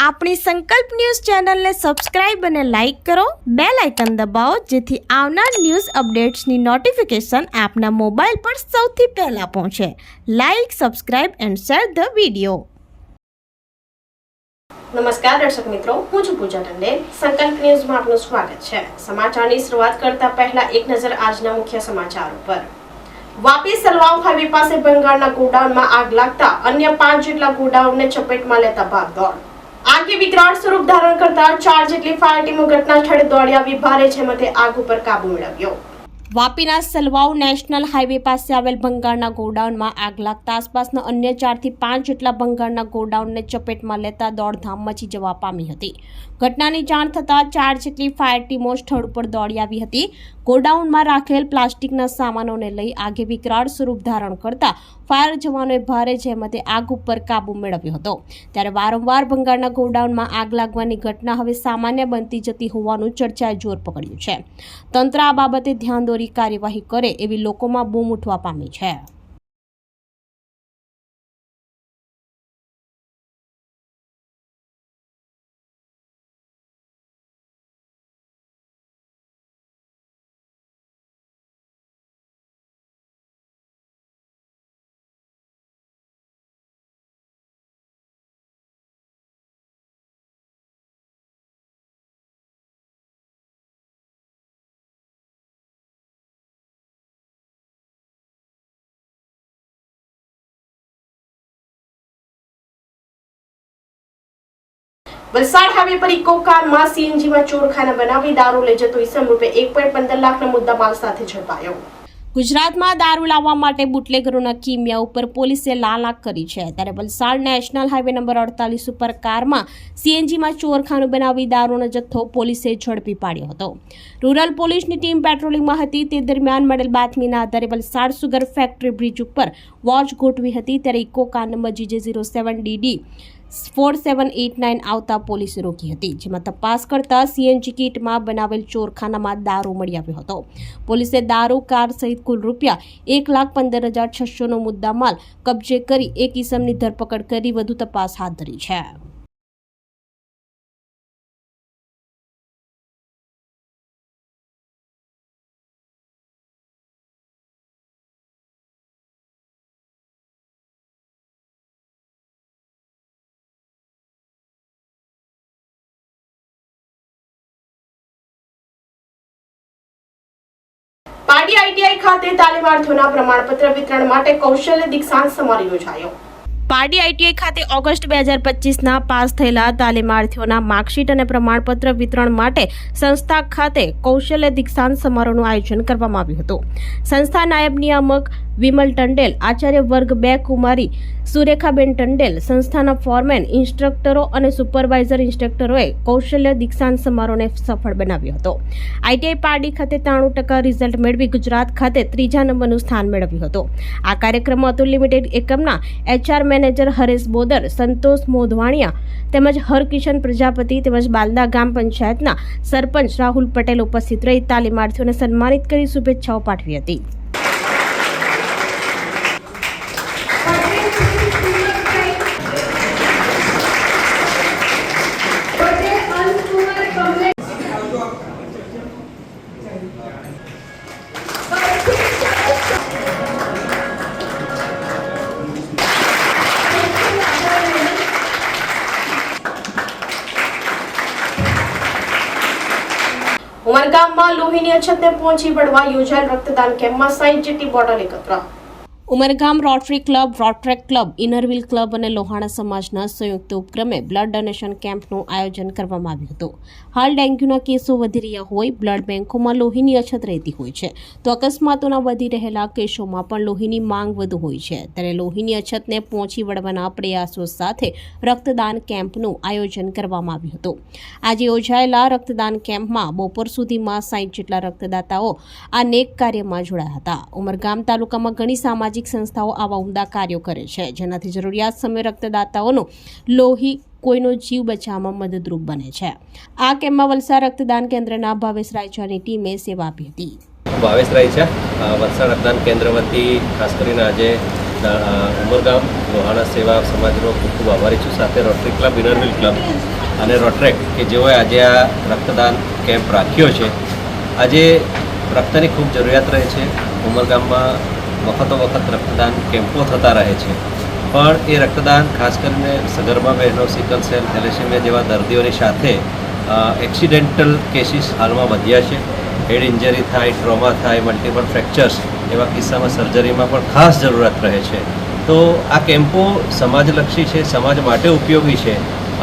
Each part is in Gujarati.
આપણી સંકલ્પ ન્યૂઝ ચેનલને સબસ્ક્રાઇબ અને લાઇક કરો, બેલ આઇકન દબાવો જેથી આવનાર ન્યૂઝ અપડેટ્સની નોટિફિકેશન આપના મોબાઈલ પર સૌથી પહેલા પહોંચે. Like, subscribe and share the video. નમસ્કાર દર્શક મિત્રો, હું છું પૂજા ટંડેલ. સંકલ્પ ન્યૂઝમાં આપનું સ્વાગત છે. સમાચારની શરૂઆત કરતા પહેલા એક નજર આજના મુખ્ય સમાચારો પર. વાપી સલવાવ હાઈવે પાસે બંગાળના ગોડાઉનમાં આગ લાગતા અન્ય 5 જેટલા ગોડાઉનને ચપેટમાં લેતા ભાગદોડ. આગે વિકરાળ સ્વરૂપ ધારણ કરતા 4 જેટલી ફાયર ટીમો ઘટના સ્થળે દોડી આવી ભારે જહેમતે આગ ઉપર કાબુ મેળવ્યો. વાપીના સલવાવ નેશનલ હાઈવે પાસે આવેલ ભંગારના ગોડાઉનમાં આગ લાગતા આસપાસના અન્ય 4 થી 5 જેટલા ભંગારના ગોડાઉનને ચપેટમાં લેતા દોડધામ મચી જવા પામી હતી. ઘટનાની જાણ થતાં 4 જેટલી ફાયર ટીમો સ્થળ ઉપર દોડી આવી હતી. ગોડાઉનમાં રાખેલ પ્લાસ્ટિકના સામાનોને લઈ આગે વિકરાળ સ્વરૂપ ધારણ કરતા ફાયર જવાનોએ ભારે જહેમતે આગ ઉપર કાબુ મેળવ્યો હતો. ત્યારે વારંવાર ભંગારના ગોડાઉનમાં આગ લાગવાની ઘટના હવે સામાન્ય બનતી જતી હોવાનું ચર્ચાએ જોર પકડ્યું છે. તંત્ર આ બાબતે ધ્યાન દોરી કાર્યવાહી કરે એવી લોકોમાં બૂમ ઉઠવા પામી છે. વલસાડ હાઈવે પર ઇકો કારમાં સીએનજીમાં ચોરખાના બનાવી દારૂ લઈ જતો ઈસમ રૂપે 1.15 લાખના મુદ્દામાલ સાથે ઝડપાયો. ગુજરાતમાં દારૂ લાવવા માટે બુટલેગરોના કિમિયા ઉપર પોલીસે લાલ આંખ કરી છે. ત્યારે વલસાડ નેશનલ હાઈવે નંબર 48 ઉપર કારમાં સીએનજીમાં ચોરખાનું બનાવી દારૂનો જથ્થો પોલીસે ઝડપી પાડ્યો હતો. રૂરલ પોલીસની ટીમ પેટ્રોલિંગમાં હતી. તે દરમિયાન મળેલ બાતમીના આધારે વલસાડ સુગર ફેક્ટરી બ્રિજ ઉપર વોચ ગોઠવી હતી. ત્યારે ઇકો કાર નંબર GJ07DD 4789 આવતા પોલીસે રોકી હતી, જેમાં તપાસ કરતા સીએનજી કિટમાં બનાવેલ ચોરખાનામાં દારૂ મળી આવ્યો હતો. પોલીસે દારૂ કાર સહિત કુલ રૂપિયા 1,15,600 નો મુદ્દામાલ કબજે કરી એક ઈસમની ધરપકડ કરી વધુ તપાસ હાથ ધરી છે. પારડી આઈટીઆઈ ખાતે તાલીમાર્થીઓના પ્રમાણપત્ર વિતરણ માટે કૌશલ્ય દીક્ષાંત સમારોહ યોજાયો. પારડી આઈટીઆઈ ખાતે ઓગસ્ટ 2025ના પાસ થયેલા તાલીમાર્થીઓના માર્કશીટ અને પ્રમાણપત્ર વિતરણ માટે સંસ્થા ખાતે કૌશલ્ય દીક્ષાંત સમારોહનું આયોજન કરવામાં આવ્યું હતું. સંસ્થા નાયબ નિયામક વિમલ ટંડેલ, આચાર્ય વર્ગ 2 કુમારી સુરેખાબેન ટંડેલ, સંસ્થાના ફોરમેન, ઇન્સ્ટ્રક્ટરો અને સુપરવાઇઝર ઇન્સ્ટ્રક્ટરોએ કૌશલ્ય દીક્ષાંત સમારોહને સફળ બનાવ્યો હતો. આઈટીઆઈ પારડી ખાતે 93% રિઝલ્ટ મેળવી ગુજરાત ખાતે 3જા નંબરનું સ્થાન મેળવ્યું હતું. આ કાર્યક્રમમાં અતુલ લિમિટેડ એકમના HR મેનેજર હરેશ બોદર, સંતોષ મોધવાણિયા તેમજ હરકિશન પ્રજાપતિ તેમજ બાલદા ગામ પંચાયતના સરપંચ રાહુલ પટેલ ઉપસ્થિત રહી તાલીમાર્થીઓને સન્માનિત કરી શુભેચ્છાઓ પાઠવી હતી. ઉમરગામમાં લોહીની અછતને પહોંચી વળવા યોજાયેલ રક્તદાન કેમ્પમાં 60 જેટલી બોટલ એકત્ર. Umargam rotary club, Rotaract club, Inner Wheel club અને લોહાણા સમાજના સંયુક્ત ઉપક્રમે બ્લડ ડોનેશન કેમ્પનું આયોજન કરવામાં આવ્યું હતું. હાલ ડેન્ગ્યુના કેસો વધી રહ્યા હોય, બ્લડ બેંકોમાં લોહીની અછત રહેતી હોય છે, તો અકસ્માતોના વધી રહેલા કેસોમાં પણ લોહીની માંગ વધુ હોય છે. ત્યારે લોહીની અછતને પહોંચી વળવાના પ્રયાસો સાથે રક્તદાન કેમ્પનું આયોજન કરવામાં આવ્યું હતું. આજે યોજાયેલા રક્તદાન કેમ્પમાં બપોર સુધીમાં 60 જેટલા રક્તદાતાઓ આ નેક કાર્યમાં જોડાયા હતા. ઉમરગામ તાલુકામાં ઘણી સામાજિક સંસ્થાઓ આવા ઉમદા કાર્યો કરે છે, જેનાથી જરૂરિયાત સમયે રક્તદાતાઓનું લોહી કોઈનો જીવ બચાવવામાં મદદરૂપ બને છે. આ કેમ્પમાં વલસાડ રક્તદાન કેન્દ્રના ભાવેશ રાયચાની ટીમે સેવા આપી હતી. ભાવેશ રાયચા વલસાડ રક્તદાન કેન્દ્ર વતી ખાસ કરીને આજે ઉમરગામ લોહાણા સેવા સમાજનો ખૂબ ખૂબ આભારી છું. સાથે રોટરી ક્લબ, ઇનરવિલ ક્લબ અને રોટરેક કે જેઓએ આજે આ રક્તદાન કેમ્પ રાખ્યો છે. આજે રક્તની ખૂબ જરૂરિયાત રહે છે. ઉમરગામમાં વખત રક્તદાન કેમ્પો થતા રહે છે, પણ એ રક્તદાન ખાસ કરીને સગર્ભા બહેનો, સિકલ સેલ, થેલેસેમિયા જેવા દર્દીઓની સાથે એક્સિડેન્ટલ કેસીસ હાલમાં વધ્યા છે. હેડ ઇન્જરી થાય, ટ્રોમા થાય, મલ્ટિપલ ફ્રેક્ચર્સ એવા કિસ્સામાં સર્જરીમાં પણ ખાસ જરૂરત રહે છે. તો આ કેમ્પો સમાજલક્ષી છે, સમાજ માટે ઉપયોગી છે,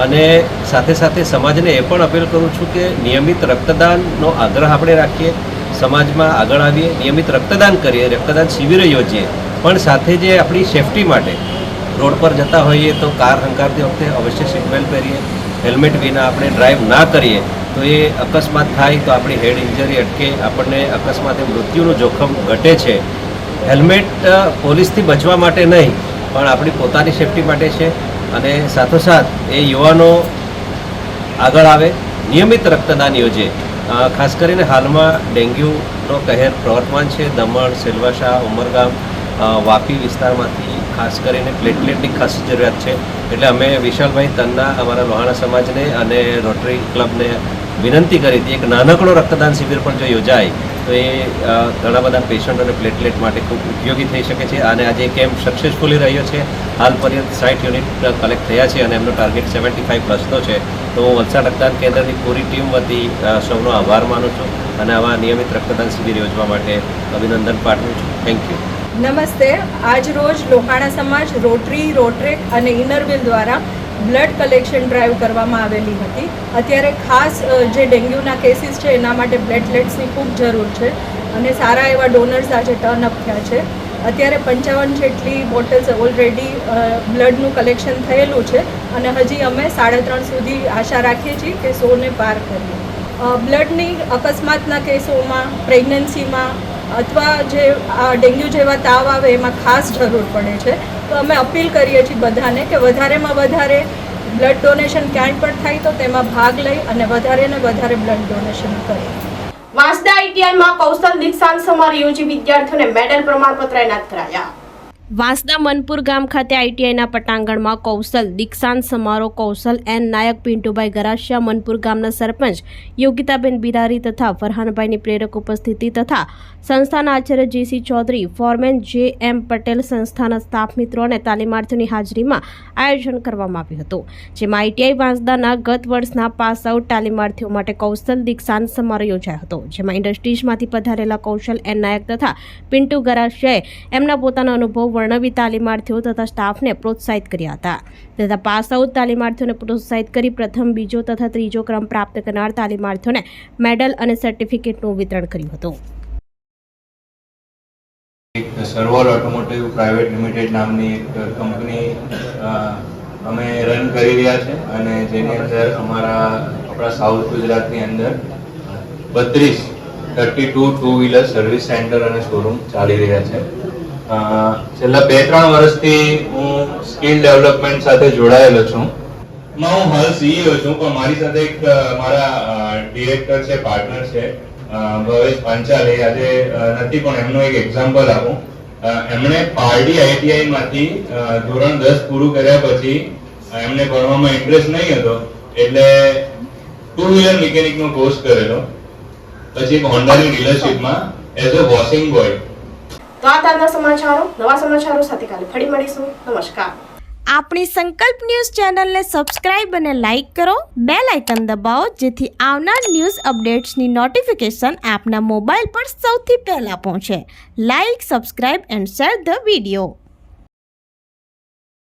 અને સાથે સાથે સમાજને એ પણ અપીલ કરું છું કે નિયમિત રક્તદાનનો આગ્રહ આપણે રાખીએ, સમાજમાં આગળ આવીએ, નિયમિત રક્તદાન કરીએ, રક્તદાન શિબિરો યોજીએ, પણ સાથે જે આપણી સેફટી માટે રોડ પર જતા હોઈએ તો કાર હંકારતી વખતે અવશ્ય સીટ બેલ્ટ પહેરીએ, હેલ્મેટ વિના આપણે ડ્રાઈવ ના કરીએ તો એ અકસ્માત થાય તો આપણી હેડ ઇન્જરી અટકે, આપણને અકસ્માતે મૃત્યુનું જોખમ ઘટે છે. હેલ્મેટ પોલીસથી બચવા માટે નહીં પણ આપણી પોતાની સેફટી માટે છે. અને સાથોસાથ એ યુવાનો આગળ આવે, નિયમિત રક્તદાન યોજે. ખાસ કરીને હાલમાં ડેન્ગ્યુનો કહેર પ્રવર્તમાન છે. દમણ, સેલવાસા, ઉમરગામ, વાપી વિસ્તારમાંથી ખાસ કરીને પ્લેટલેટની ખાસ જરૂરિયાત છે. એટલે અમે વિશાલભાઈ તન્ના અમારા લોહાણા સમાજને અને રોટરી ક્લબને વિનંતી કરી હતી એક નાનકડો રક્તદાન શિબિર પણ જો યોજાય તો એ ઘણા બધા પેશન્ટોને પ્લેટલેટ માટે ખૂબ ઉપયોગી થઈ શકે છે. અને આજે કેમ્પ સક્સેસફુલી રહ્યો છે. હાલ પર્યંત 60 યુનિટ કલેક્ટ થયા છે અને એમનો ટાર્ગેટ 75+નો છે. તો હું વલસાડ રક્તદાન કેન્દ્રની પૂરી ટીમ વતી સૌનો આભાર માનું છું અને આવા નિયમિત રક્તદાન શિબિર યોજવા માટે અભિનંદન પાઠવું છું. Thank you. નમસ્તે. આજ રોજ લોહાણા સમાજ, રોટરી, રોટરેક અને ઇનરવિલ દ્વારા બ્લડ કલેક્શન ડ્રાઈવ કરવામાં આવેલી હતી. અત્યારે ખાસ જે ડેન્ગ્યુના કેસીસ છે એના માટે પ્લેટલેટ્સની ખૂબ જરૂર છે અને સારા એવા ડોનર્સ આજે ટર્ન અપ થયા છે. અત્યારે 55 જેટલી બોટલ્સ ઓલરેડી બ્લડનું કલેક્શન થયેલું છે અને હજી અમે 3.5 સુધી આશા રાખીએ છીએ કે 100ને પાર કરીએ. બ્લડની અકસ્માતના કેસોમાં, પ્રેગ્નન્સીમાં અથવા જે ડેન્ગ્યુ જેવા તાવ આવે એમાં ખાસ જરૂર પડે છે. તો અમે અપીલ કરીએ છીએ બધાને કે વધારેમાં વધારે બ્લડ ડોનેશન ક્યાંય પણ થાય તો તેમાં ભાગ લઈ અને વધારે ને વધારે બ્લડ ડોનેશન કરે. વાંસદા આઈટીઆઈમાં કૌશલ દીક્ષાંત સમારોહ યોજી વિદ્યાર્થીઓને મેડલ પ્રમાણપત્ર એનાયત કરાયા. વાંસદા મનપુર ગામ ખાતે આઈટીઆઈના પટાંગણમાં કૌશલ દીક્ષાંત સમારોહ કૌશલ એન નાયક, પિન્ટુભાઈ ગરાસિયા, મનપુર ગામના સરપંચ યોગિતાબેન બિરારી તથા ફરહાનભાઈની પ્રેરક ઉપસ્થિતિ તથા સંસ્થાના આચાર્ય જેસી ચૌધરી, ફોરમેન જે.એમ. પટેલ, સંસ્થાના સ્ટાફ મિત્રો અને તાલીમાર્થીઓની હાજરીમાં આયોજન કરવામાં આવ્યું હતું. જેમાં આઈટીઆઈ વાંસદાના ગત વર્ષના પાસ આઉટ તાલીમાર્થીઓ માટે કૌશલ દીક્ષાંત સમારોહ યોજાયો હતો. જેમાં ઇન્ડસ્ટ્રીઝમાંથી પધારેલા કૌશલ એન નાયક તથા પિન્ટુ ગરાસિયાએ એમના પોતાના અનુભવ વર્ણવી તાલીમાર્થીઓ તથા સ્ટાફને પ્રોત્સાહિત કર્યા હતા. તથા પાસ આઉટ તાલીમાર્થીઓને પ્રોત્સાહિત કરી પ્રથમ, બીજો તથા ત્રીજો ક્રમ પ્રાપ્ત કરનાર તાલીમાર્થીઓને મેડલ અને સર્ટિફિકેટનું વિતરણ કર્યું હતું. સર્વોલ ઓટોમોટિવ પ્રાઇવેટ લિમિટેડ નામની એક કંપની અમે રન કરી રહ્યા છે અને જેની અંદર આપણા સાઉથ ગુજરાતની અંદર 32 ટુ વ્હીલર સર્વિસ સેન્ટર અને શોરૂમ ચાલી રહ્યા છે. છેલ્લા 2-3 વર્ષથી હું સ્કિલ ડેવલપમેન્ટ સાથે જોડાયેલો છું. હું હાલ સીઈઓ છું, પણ મારી સાથે એક મારા ડિરેક્ટર છે, પાર્ટનર છે, ભવેશ પાંચાલ. આજે નથી પણ એમનું એક એક્ઝામ્પલ આપું. એમણે પારડી આઈટીઆઈ માંથી ધોરણ 10 પૂરું કર્યા પછી એમને ભણવામાં ઇન્ટરેસ્ટ નહીં હતો એટલે 2 વ્હીલર મિકેનિકનો કોર્સ કરેલો. પછી હોન્ડાની ડીલરશીપમાં એઝ અ વોશિંગ બોય. તો આ તાજના સમાચારો, નવા સમાચારો સાથે કાલે ફરી મળીશું. નમસ્કાર. આપણી સંકલ્પ ન્યૂઝ ચેનલને સબસ્ક્રાઇબ અને લાઇક કરો, બેલ આઇકન દબાવો જેથી આવનાર ન્યૂઝ અપડેટ્સની નોટિફિકેશન આપના મોબાઈલ પર સૌથી પહેલા પહોંચે. Like, subscribe and share the video.